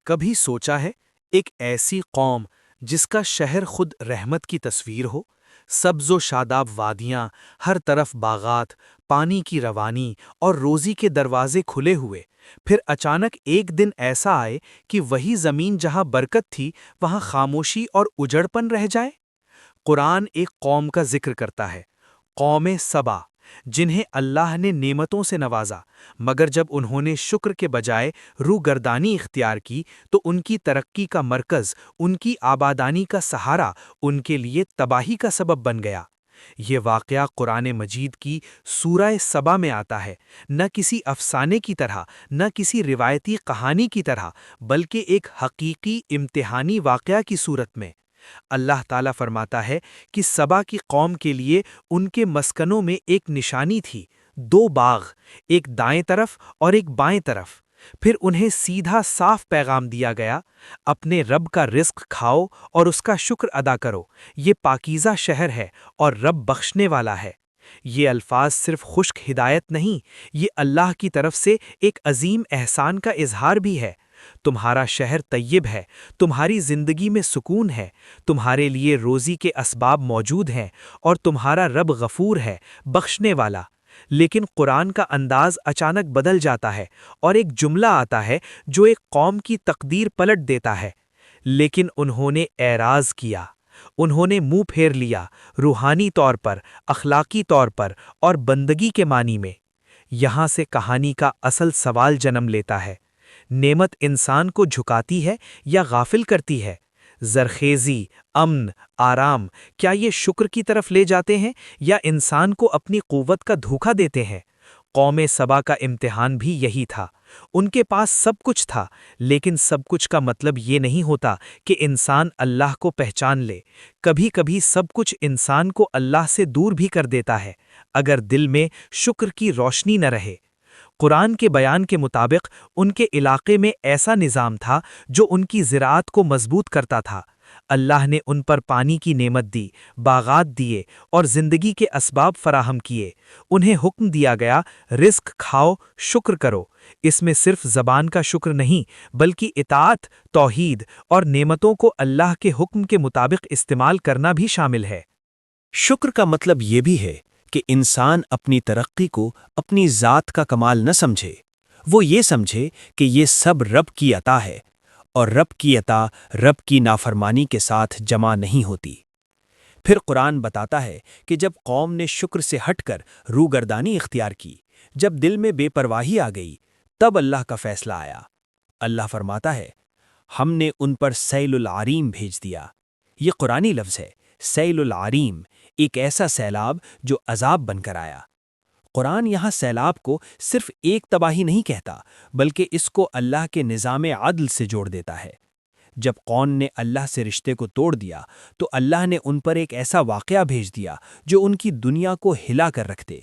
کبھی سوچا ہے ایک ایسی قوم جس کا شہر خود رحمت کی تصویر ہو، سبز و شاداب وادیاں، ہر طرف باغات، پانی کی روانی اور روزی کے دروازے کھلے ہوئے، پھر اچانک ایک دن ایسا آئے کہ وہی زمین جہاں برکت تھی وہاں خاموشی اور اجڑپن رہ جائے؟ قرآن ایک قوم کا ذکر کرتا ہے، قوم سبا، جنہیں اللہ نے نعمتوں سے نوازا، مگر جب انہوں نے شکر کے بجائے روگردانی اختیار کی تو ان کی ترقی کا مرکز، ان کی آبادانی کا سہارا، ان کے لیے تباہی کا سبب بن گیا۔ یہ واقعہ قرآن مجید کی سورہ سبا میں آتا ہے، نہ کسی افسانے کی طرح، نہ کسی روایتی کہانی کی طرح، بلکہ ایک حقیقی امتحانی واقعہ کی صورت میں۔ اللہ تعالیٰ فرماتا ہے کہ سبا کی قوم کے لیے ان کے مسکنوں میں ایک نشانی تھی، دو باغ، ایک دائیں طرف اور ایک بائیں طرف۔ پھر انہیں سیدھا صاف پیغام دیا گیا، اپنے رب کا رزق کھاؤ اور اس کا شکر ادا کرو، یہ پاکیزہ شہر ہے اور رب بخشنے والا ہے۔ یہ الفاظ صرف خشک ہدایت نہیں، یہ اللہ کی طرف سے ایک عظیم احسان کا اظہار بھی ہے۔ تمہارا شہر طیب ہے، تمہاری زندگی میں سکون ہے، تمہارے لیے روزی کے اسباب موجود ہیں، اور تمہارا رب غفور ہے، بخشنے والا۔ لیکن قرآن کا انداز اچانک بدل جاتا ہے اور ایک جملہ آتا ہے جو ایک قوم کی تقدیر پلٹ دیتا ہے۔ لیکن انہوں نے اعراض کیا، انہوں نے منہ پھیر لیا، روحانی طور پر، اخلاقی طور پر اور بندگی کے معنی میں۔ یہاں سے کہانی کا اصل سوال جنم لیتا ہے، نعمت انسان کو جھکاتی ہے یا غافل کرتی ہے؟ زرخیزی، امن، آرام، کیا یہ شکر کی طرف لے جاتے ہیں یا انسان کو اپنی قوت کا دھوکہ دیتے ہیں؟ قوم سبا کا امتحان بھی یہی تھا۔ ان کے پاس سب کچھ تھا، لیکن سب کچھ کا مطلب یہ نہیں ہوتا کہ انسان اللہ کو پہچان لے۔ کبھی کبھی سب کچھ انسان کو اللہ سے دور بھی کر دیتا ہے، اگر دل میں شکر کی روشنی نہ رہے۔ قرآن کے بیان کے مطابق ان کے علاقے میں ایسا نظام تھا جو ان کی زراعت کو مضبوط کرتا تھا۔ اللہ نے ان پر پانی کی نعمت دی، باغات دیے اور زندگی کے اسباب فراہم کیے۔ انہیں حکم دیا گیا، رزق کھاؤ، شکر کرو۔ اس میں صرف زبان کا شکر نہیں، بلکہ اطاعت، توحید اور نعمتوں کو اللہ کے حکم کے مطابق استعمال کرنا بھی شامل ہے۔ شکر کا مطلب یہ بھی ہے کہ انسان اپنی ترقی کو اپنی ذات کا کمال نہ سمجھے، وہ یہ سمجھے کہ یہ سب رب کی عطا ہے، اور رب کی عطا رب کی نافرمانی کے ساتھ جمع نہیں ہوتی۔ پھر قرآن بتاتا ہے کہ جب قوم نے شکر سے ہٹ کر روگردانی اختیار کی، جب دل میں بے پرواہی آ گئی، تب اللہ کا فیصلہ آیا۔ اللہ فرماتا ہے، ہم نے ان پر سیل العریم بھیج دیا۔ یہ قرآنی لفظ ہے، سیل العریم، ایک ایسا سیلاب جو عذاب بن کر آیا۔ قرآن یہاں سیلاب کو صرف ایک تباہی نہیں کہتا، بلکہ اس کو اللہ کے نظام عدل سے جوڑ دیتا ہے۔ جب قوم نے اللہ سے رشتے کو توڑ دیا تو اللہ نے ان پر ایک ایسا واقعہ بھیج دیا جو ان کی دنیا کو ہلا کر رکھ دے۔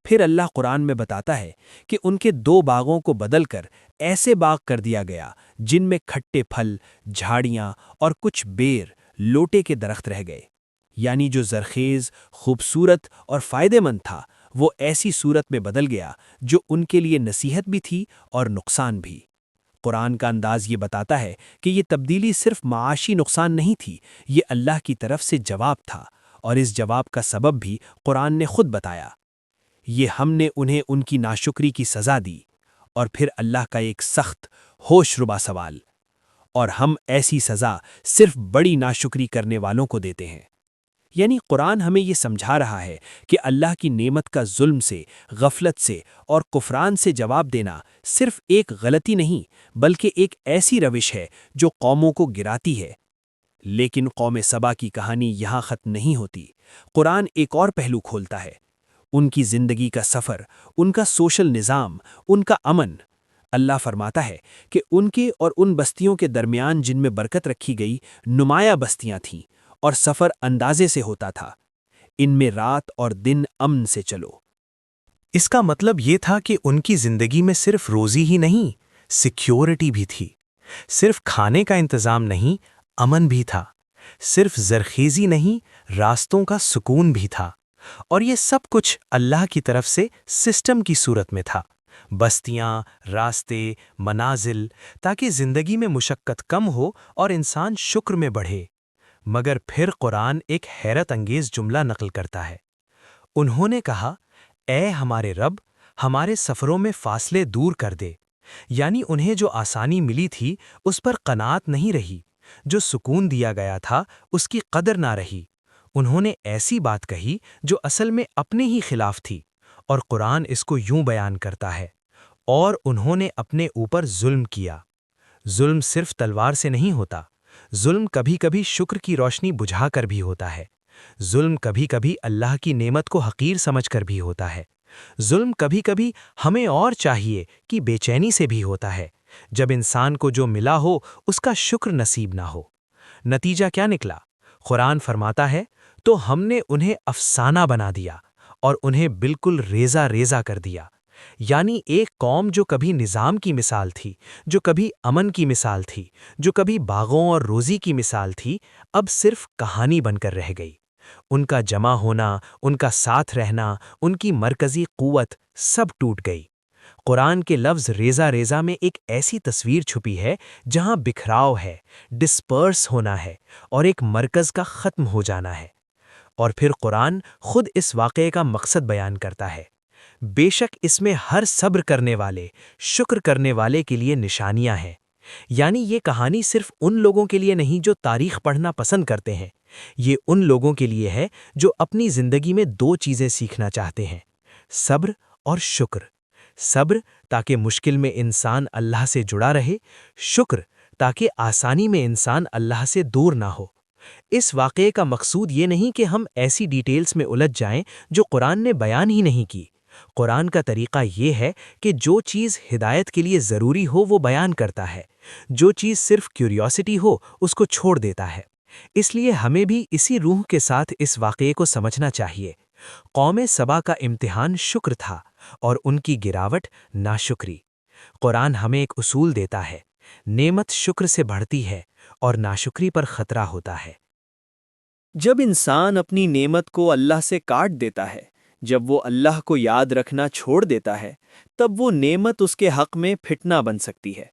پھر اللہ قرآن میں بتاتا ہے کہ ان کے دو باغوں کو بدل کر ایسے باغ کر دیا گیا جن میں کھٹے پھل، جھاڑیاں اور کچھ بیر، لوٹے کے درخت رہ گئے، یعنی جو زرخیز، خوبصورت اور فائدہ مند تھا وہ ایسی صورت میں بدل گیا جو ان کے لیے نصیحت بھی تھی اور نقصان بھی۔ قرآن کا انداز یہ بتاتا ہے کہ یہ تبدیلی صرف معاشی نقصان نہیں تھی، یہ اللہ کی طرف سے جواب تھا، اور اس جواب کا سبب بھی قرآن نے خود بتایا۔ یہ ہم نے انہیں ان کی ناشکری کی سزا دی، اور پھر اللہ کا ایک سخت، ہوش ربا سوال، اور ہم ایسی سزا صرف بڑی ناشکری کرنے والوں کو دیتے ہیں۔ یعنی قرآن ہمیں یہ سمجھا رہا ہے کہ اللہ کی نعمت کا ظلم سے، غفلت سے اور کفران سے جواب دینا صرف ایک غلطی نہیں، بلکہ ایک ایسی روش ہے جو قوموں کو گراتی ہے۔ لیکن قوم سبا کی کہانی یہاں ختم نہیں ہوتی۔ قرآن ایک اور پہلو کھولتا ہے، ان کی زندگی کا سفر، ان کا سوشل نظام، ان کا امن۔ اللہ فرماتا ہے کہ ان کے اور ان بستیوں کے درمیان جن میں برکت رکھی گئی، نمایاں بستیاں تھیں، اور سفر اندازے سے ہوتا تھا۔ ان میں رات اور دن امن سے چلو۔ اس کا مطلب یہ تھا کہ ان کی زندگی میں صرف روزی ہی نہیں، سیکیورٹی بھی تھی۔ صرف کھانے کا انتظام نہیں، امن بھی تھا۔ صرف زرخیزی نہیں، راستوں کا سکون بھی تھا۔ اور یہ سب کچھ اللہ کی طرف سے سسٹم کی صورت میں تھا۔ بستیاں، راستے، منازل، تاکہ زندگی میں مشقت کم ہو اور انسان شکر میں بڑھے۔ مگر پھر قرآن ایک حیرت انگیز جملہ نقل کرتا ہے۔ انہوں نے کہا، اے ہمارے رب، ہمارے سفروں میں فاصلے دور کر دے۔ یعنی انہیں جو آسانی ملی تھی اس پر قناعت نہیں رہی، جو سکون دیا گیا تھا اس کی قدر نہ رہی۔ انہوں نے ایسی بات کہی جو اصل میں اپنے ہی خلاف تھی، اور قرآن اس کو یوں بیان کرتا ہے، اور انہوں نے اپنے اوپر ظلم کیا۔ ظلم صرف تلوار سے نہیں ہوتا، ظلم کبھی کبھی شکر کی روشنی بجھا کر بھی ہوتا ہے، ظلم کبھی کبھی اللہ کی نعمت کو حقیر سمجھ کر بھی ہوتا ہے، ظلم کبھی کبھی ہمیں اور چاہیے کہ بے چینی سے بھی ہوتا ہے، جب انسان کو جو ملا ہو اس کا شکر نصیب نہ ہو۔ نتیجہ کیا نکلا؟ قرآن فرماتا ہے، تو ہم نے انہیں افسانہ بنا دیا اور انہیں بالکل ریزہ ریزہ کر دیا۔ یعنی ایک قوم جو کبھی نظام کی مثال تھی، جو کبھی امن کی مثال تھی، جو کبھی باغوں اور روزی کی مثال تھی، اب صرف کہانی بن کر رہ گئی۔ ان کا جمع ہونا، ان کا ساتھ رہنا، ان کی مرکزی قوت سب ٹوٹ گئی۔ قرآن کے لفظ ریزہ ریزہ میں ایک ایسی تصویر چھپی ہے جہاں بکھراؤ ہے، ڈسپرس ہونا ہے، اور ایک مرکز کا ختم ہو جانا ہے۔ اور پھر قرآن خود اس واقعے کا مقصد بیان کرتا ہے۔ بے شک اس میں ہر صبر کرنے والے، شکر کرنے والے کے لیے نشانیاں ہیں۔ یعنی یہ کہانی صرف ان لوگوں کے لیے نہیں جو تاریخ پڑھنا پسند کرتے ہیں، یہ ان لوگوں کے لیے ہے جو اپنی زندگی میں دو چیزیں سیکھنا چاہتے ہیں: صبر اور شکر۔ صبر تاکہ مشکل میں انسان اللہ سے جڑا رہے، شکر تاکہ آسانی میں انسان اللہ سے دور نہ ہو۔ اس واقعے کا مقصود یہ نہیں کہ ہم ایسی ڈیٹیلز میں الجھ جائیں جو قرآن نے بیان ہی نہیں کی۔ قرآن کا طریقہ یہ ہے کہ جو چیز ہدایت کے لیے ضروری ہو وہ بیان کرتا ہے، جو چیز صرف کیوریوسٹی ہو اس کو چھوڑ دیتا ہے۔ اس لیے ہمیں بھی اسی روح کے ساتھ اس واقعے کو سمجھنا چاہیے۔ قوم سبا کا امتحان شکر تھا اور ان کی گراوٹ ناشکری۔ قرآن ہمیں ایک اصول دیتا ہے: نعمت شکر سے بڑھتی ہے اور ناشکری پر خطرہ ہوتا ہے۔ جب انسان اپنی نعمت کو اللہ سے کاٹ دیتا ہے، جب وہ اللہ کو یاد رکھنا چھوڑ دیتا ہے، تب وہ نعمت اس کے حق میں فتنہ بن سکتی ہے۔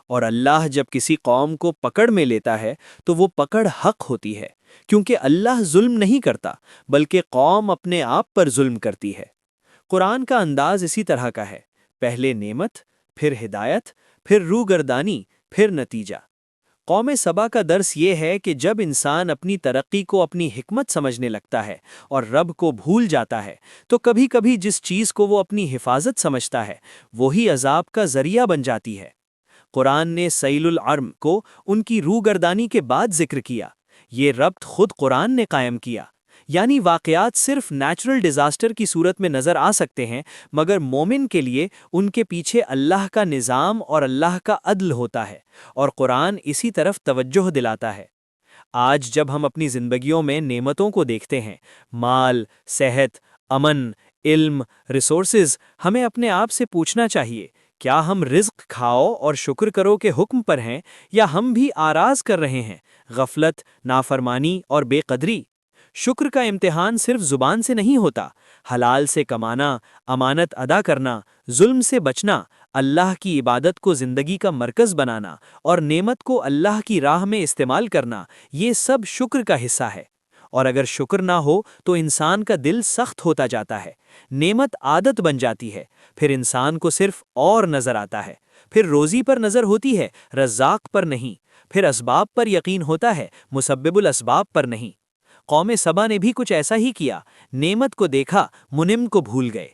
اور اللہ جب کسی قوم کو پکڑ میں لیتا ہے تو وہ پکڑ حق ہوتی ہے، کیونکہ اللہ ظلم نہیں کرتا بلکہ قوم اپنے آپ پر ظلم کرتی ہے۔ قرآن کا انداز اسی طرح کا ہے: پہلے نعمت، پھر ہدایت، پھر روگردانی، پھر نتیجہ۔ قوم سبا کا درس یہ ہے کہ جب انسان اپنی ترقی کو اپنی حکمت سمجھنے لگتا ہے اور رب کو بھول جاتا ہے تو کبھی کبھی جس چیز کو وہ اپنی حفاظت سمجھتا ہے وہی عذاب کا ذریعہ بن جاتی ہے۔ قرآن نے سیل العرم کو ان کی روگردانی کے بعد ذکر کیا۔ یہ ربط خود قرآن نے قائم کیا۔ یعنی واقعات صرف نیچرل ڈیزاسٹر کی صورت میں نظر آ سکتے ہیں، مگر مومن کے لیے ان کے پیچھے اللہ کا نظام اور اللہ کا عدل ہوتا ہے، اور قرآن اسی طرف توجہ دلاتا ہے۔ آج جب ہم اپنی زندگیوں میں نعمتوں کو دیکھتے ہیں، مال، صحت، امن، علم، ریسورسز، ہمیں اپنے آپ سے پوچھنا چاہیے: کیا ہم رزق کھاؤ اور شکر کرو کے حکم پر ہیں، یا ہم بھی آراز کر رہے ہیں، غفلت، نافرمانی اور بے قدری؟ شکر کا امتحان صرف زبان سے نہیں ہوتا، حلال سے کمانا، امانت ادا کرنا، ظلم سے بچنا، اللہ کی عبادت کو زندگی کا مرکز بنانا اور نعمت کو اللہ کی راہ میں استعمال کرنا، یہ سب شکر کا حصہ ہے۔ اور اگر شکر نہ ہو تو انسان کا دل سخت ہوتا جاتا ہے، نعمت عادت بن جاتی ہے، پھر انسان کو صرف اور نظر آتا ہے، پھر روزی پر نظر ہوتی ہے، رزاق پر نہیں، پھر اسباب پر یقین ہوتا ہے، مسبب الاسباب پر نہیں۔ قوم سبا نے بھی کچھ ایسا ہی کیا، نعمت کو دیکھا، منعم کو بھول گئے۔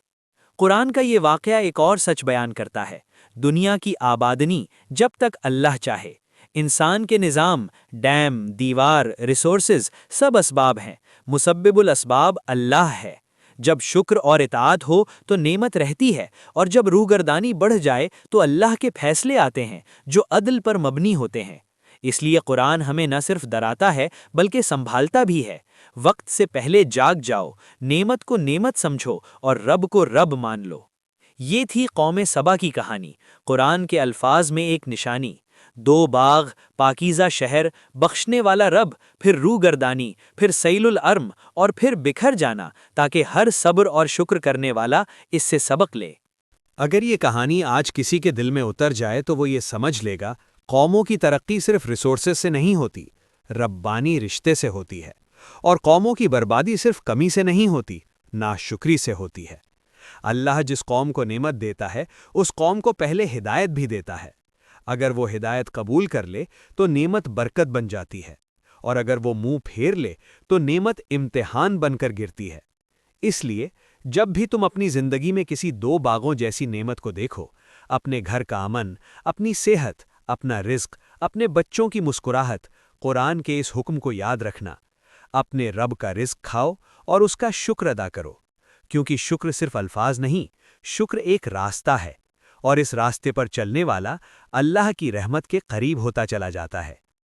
قرآن کا یہ واقعہ ایک اور سچ بیان کرتا ہے: دنیا کی آبادنی جب تک اللہ چاہے۔ انسان کے نظام، ڈیم، دیوار، ریسورسز سب اسباب ہیں، مسبب الاسباب اللہ ہے۔ جب شکر اور اطاعت ہو تو نعمت رہتی ہے، اور جب روگردانی بڑھ جائے تو اللہ کے فیصلے آتے ہیں جو عدل پر مبنی ہوتے ہیں۔ اس لیے قرآن ہمیں نہ صرف ڈراتا ہے بلکہ سنبھالتا بھی ہے: وقت سے پہلے جاگ جاؤ، نعمت کو نعمت سمجھو اور رب کو رب مان لو۔ یہ تھی قوم سبا کی کہانی، قرآن کے الفاظ میں ایک نشانی: دو باغ، پاکیزہ شہر، بخشنے والا رب، پھر روگردانی، پھر سیل العرم، اور پھر بکھر جانا، تاکہ ہر صبر اور شکر کرنے والا اس سے سبق لے۔ اگر یہ کہانی آج کسی کے دل میں اتر جائے تو وہ یہ سمجھ لے گا قوموں کی ترقی صرف ریسورسز سے نہیں ہوتی، ربانی رشتے سے ہوتی ہے، اور قوموں کی بربادی صرف کمی سے نہیں ہوتی، ناشکری سے ہوتی ہے۔ اللہ جس قوم کو نعمت دیتا ہے اس قوم کو پہلے ہدایت بھی دیتا ہے۔ اگر وہ ہدایت قبول کر لے تو نعمت برکت بن جاتی ہے، اور اگر وہ منہ پھیر لے تو نعمت امتحان بن کر گرتی ہے۔ اس لیے جب بھی تم اپنی زندگی میں کسی دو باغوں جیسی نعمت کو دیکھو، اپنے گھر کا امن، اپنی صحت، اپنا رزق، اپنے بچوں کی مسکراہٹ، قرآن کے اس حکم کو یاد رکھنا: اپنے رب کا رزق کھاؤ اور اس کا شکر ادا کرو، کیونکہ شکر صرف الفاظ نہیں، شکر ایک راستہ ہے، اور اس راستے پر چلنے والا اللہ کی رحمت کے قریب ہوتا چلا جاتا ہے۔